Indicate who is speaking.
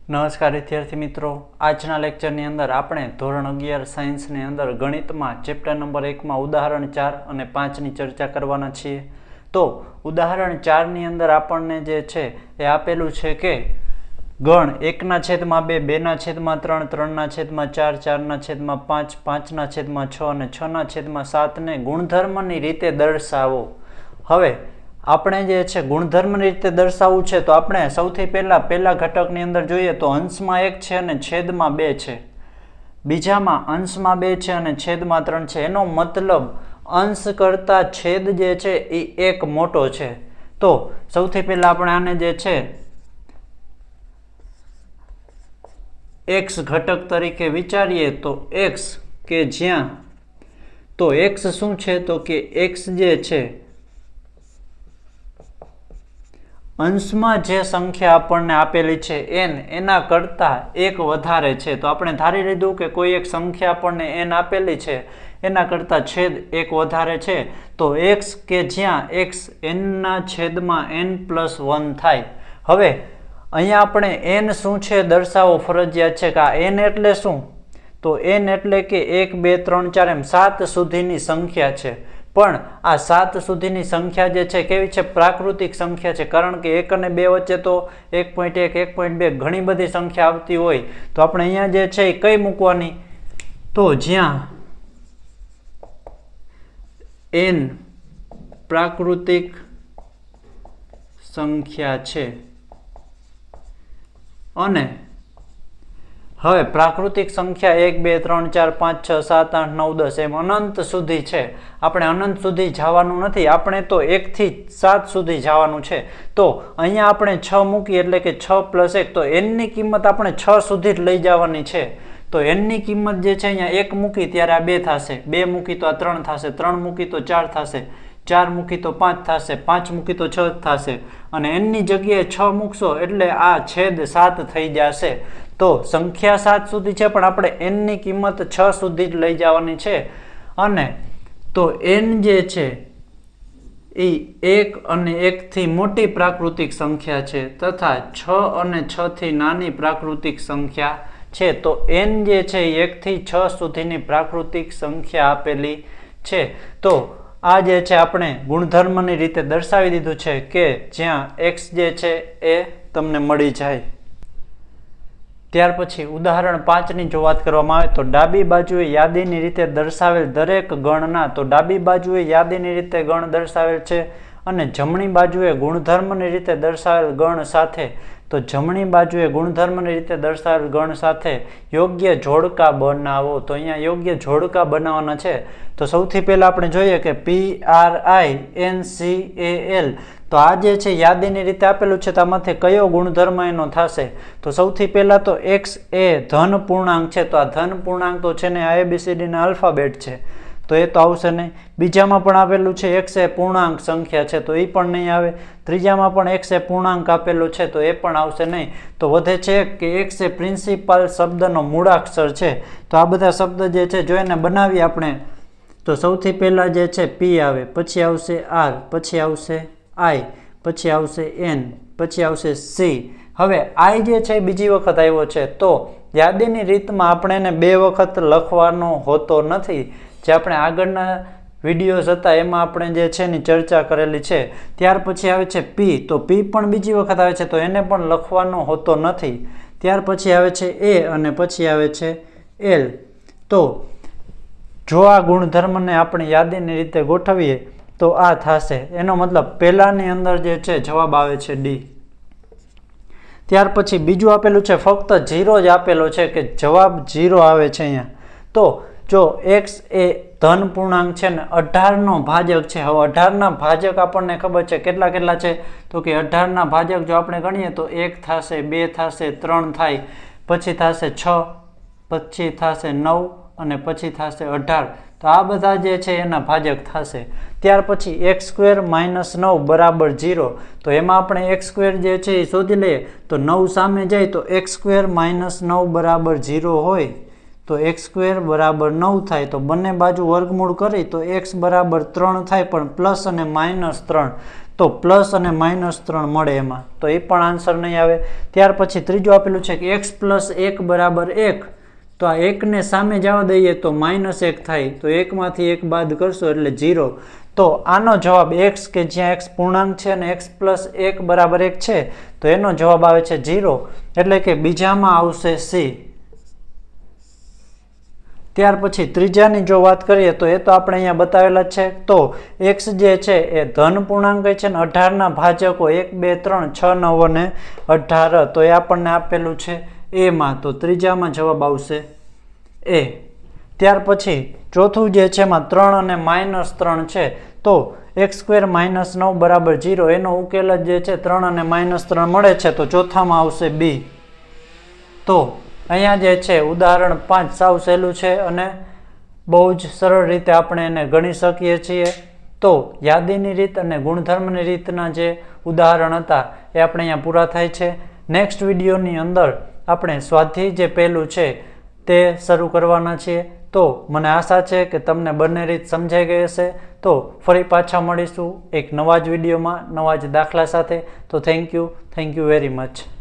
Speaker 1: નમસ્કાર વિદ્યાર્થી મિત્રો, આજના લેક્ચરની અંદર આપણે ધોરણ 11 સાયન્સની અંદર ગણિતમાં ચેપ્ટર નંબર 1માં ઉદાહરણ 4 અને 5ની ચર્ચા કરવાના છીએ. તો ઉદાહરણ 4ની અંદર આપણને જે છે એ આપેલું છે કે ગણ 1/2, 2/3, 3/4, 4/5, 5/6 અને 6/7 ને ગુણધર્મની રીતે દર્શાવો. હવે આપણે જે છે ગુણધર્મની રીતે દર્શાવવું છે તો આપણે સૌથી પહેલા ઘટકની અંદર જોઈએ તો અંશમાં 1 છે અને છેદમાં 2 છે. બીજામાં અંશમાં 2 છે અને છેદમાં 3 છે. એનો મતલબ અંશ કરતા છેદ જે છે એ 1 મોટો છે. તો સૌથી પહેલા આપણે આને જે છે x ઘટક તરીકે વિચારીએ તો x કે જ્યાં તો x શું છે તો કે x જે છે અંશમાં જે સંખ્યા આપણને આપેલી છે n એના કરતાં 1 વધારે છે. તો આપણે ધારી લીધું કે કોઈ એક સંખ્યા આપણને n આપેલી છે એના કરતાં છેદ 1 વધારે છે. તો x કે જ્યાં x nના છેદમાં n+1 થાય. હવે અહીંયા આપણે n શું છે દર્શાવવો ફરજિયાત છે કે આ n એટલે શું? તો n એટલે કે 1 2 3 4 એમ 7 સુધીની સંખ્યા છે. પણ આ 7 સુધીની સંખ્યા જે છે કેવી છે? પ્રાકૃતિક સંખ્યા છે. કારણ કે 1 અને 2 વચ્ચે તો 1.1 1.2 ઘણી બધી સંખ્યા આવતી હોય. તો આપણે અહીંયા જે છે એ કઈ મૂકવાની? તો જ્યાં n પ્રાકૃતિક સંખ્યા છે અને હવે પ્રાકૃતિક સંખ્યા 1 2 3 4 5 6 7 8 9 10 એમ અનંત સુધી છે. આપણે અનંત સુધી જવાનું નથી, આપણે તો 1 થી 7 સુધી જવાનું છે. તો અહીંયા આપણે 6 મૂકી એટલે કે 6 + 1 તો n ની કિંમત આપણે 6 સુધી જ લઈ જવાની છે. તો n ની કિંમત જે છે અહીંયા 1 મૂકી ત્યારે આ 2 થશે, 2 મૂકી તો આ 3 થશે, 3 મૂકી તો 4 થશે, 4 મૂકી તો 5 થશે, 5 મૂકી તો 6 થશે અને n ની જગ્યાએ 6 મૂકશો એટલે આ છેદ 7 થઈ જશે. તો સંખ્યા 7 સુધી છે પણ આપણે n ની કિંમત 6 સુધી જ લઈ જવાની છે. અને તો n જે છે એ 1 અને 1 થી મોટી પ્રાકૃતિક સંખ્યા છે તથા 6 અને 6 થી નાની પ્રાકૃતિક સંખ્યા છે. તો n જે છે એ 1 થી 6 સુધીની પ્રાકૃતિક સંખ્યા આપેલી છે. તો આ જે છે આપણે ગુણધર્મની રીતે દર્શાવી દીધું છે કે જ્યાં x જે છે એ તમને મળી જાય. ત્યાર પછી ઉદાહરણ 5ની જો વાત કરવામાં આવે તો ડાબી બાજુએ યાદીની રીતે દર્શાવેલ દરેક ગણના તો ડાબી બાજુએ યાદીની રીતે ગણ દર્શાવેલ છે અને જમણી બાજુએ ગુણધર્મની રીતે દર્શાવેલ ગણ સાથે તો જમણી બાજુએ ગુણધર્મની રીતે દર્શાવેલ ગણ સાથે યોગ્ય જોડકા બનાવો. તો અહીંયા યોગ્ય જોડકા બનાવવાના છે. તો સૌથી પહેલા આપણે જોઈએ કે PRINCAL તો આ જે છે યાદીની રીતે આપેલું છે તો આમાંથી કયો ગુણધર્મ એનો થશે? તો સૌથી પહેલા તો x એ ધન પૂર્ણાંક છે. તો આ ધન પૂર્ણાંક તો છે ને ABCD ના આલ્ફાબેટ છે તો એ તો આવશે નહીં. બીજામાં પણ આપેલું છે x એ પૂર્ણાંક સંખ્યા છે તો એ પણ નહીં આવે. ત્રીજામાં પણ x એ પૂર્ણાંક આપેલું છે તો એ પણ આવશે નહીં. તો વધે છે કે x એ પ્રિન્સિપાલ શબ્દનો મૂળાક્ષર છે. તો આ બધા શબ્દ જે છે જો એને બનાવીએ આપણે તો સૌથી પહેલા જે છે P આવે, પછી આવશે R, પછી આવશે I, પછી આવશે N, પછી આવશે C. હવે I જે છે બીજી વખત આવ્યો છે તો યાદીની રીતમાં આપણે એને 2 વખત લખવાનો હોતો નથી. જે આપણે આગળના વિડીયોઝ હતા એમાં આપણે જે છે એની ચર્ચા કરેલી છે. ત્યાર પછી આવે છે P તો P પણ બીજી વખત આવે છે તો એને પણ લખવાનો હોતો નથી. ત્યાર પછી આવે છે A અને પછી આવે છે L. તો જો આ ગુણધર્મને આપણે યાદીની રીતે ગોઠવીએ તો આ થશે. એનો મતલબ પહેલાની અંદર જે છે જવાબ આવે છે D. ત્યાર પછી બીજું આપેલું છે ફક્ત 0 જ આપેલો છે કે જવાબ 0 આવે છે અહીંયા. તો જો x એ ધન પૂર્ણાંક છે ને 18 નો ભાજક છે. હવે 18 ના ભાજક આપણને ખબર છે કેટલા છે તો કે 18 ના ભાજક જો આપણે ગણીએ તો 1 થશે, 2 થશે, 3 થાય, પછી થશે 6, પછી થશે 9 અને પછી થશે 18. તો આ બધા જે છે એના ભાજક થશે. ત્યાર પછી x² - 9 બરાબર 0. તો એમાં આપણે x² જે છે એ શોધી લઈએ તો 9 સામે જાય તો x² - 9 બરાબર 0 હોય તો x² બરાબર 9 થાય. તો બંને બાજુ વર્ગમૂળ કરી તો x બરાબર 3 થાય પણ પ્લસ અને -3. તો પ્લસ અને -3 મળે એમાં, તો એ પણ આન્સર નહીં આવે. ત્યાર પછી ત્રીજું આપેલું છે કે x + 1 = 1, તો આ 1 ને સામે જવા દઈએ તો -1 થાય, તો 1 માંથી 1 બાદ કરશો એટલે 0. તો આનો જવાબ x, કે જ્યાં x પૂર્ણાંક છે અને x + 1 = 1 છે, તો એનો જવાબ આવે છે 0, એટલે કે બીજામાં આવશે C. ત્યાર પછી ત્રીજાની જો વાત કરીએ તો એ તો આપણે અહીંયા બતાવેલા જ છે. તો x જે છે એ ધન પૂર્ણાંક છે ને 18 ના ભાજકો 1, 2, 3, 6, 9 અને 18, તો એ આપણને આપેલું છે A માં, તો ત્રીજામાં જવાબ આવશે A. ત્યાર પછી ચોથું જે છે એમાં 3 અને -3 છે, તો x² - 9 = 0, એનો ઉકેલ જ જે છે 3 અને -3 મળે છે, તો ચોથામાં આવશે B. તો અહીંયા જે છે ઉદાહરણ 5 સાવ સહેલું છે અને બહુ જ સરળ રીતે આપણે એને ગણી શકીએ છીએ. તો યાદીની રીત અને ગુણધર્મની રીતના જે ઉદાહરણ હતા એ આપણે અહીંયા પૂરા થાય છે. નેક્સ્ટ વિડીયોની અંદર આપણે સ્વાધ્યાય જે પહેલું છે તે શરૂ કરવાના છીએ. તો મને આશા છે કે તમને બંને રીત સમજાઈ ગઈ હશે. તો ફરી પાછા મળીશું એક નવા જ વિડીયોમાં, નવા જ દાખલા સાથે. તો થેન્ક યુ વેરી મચ.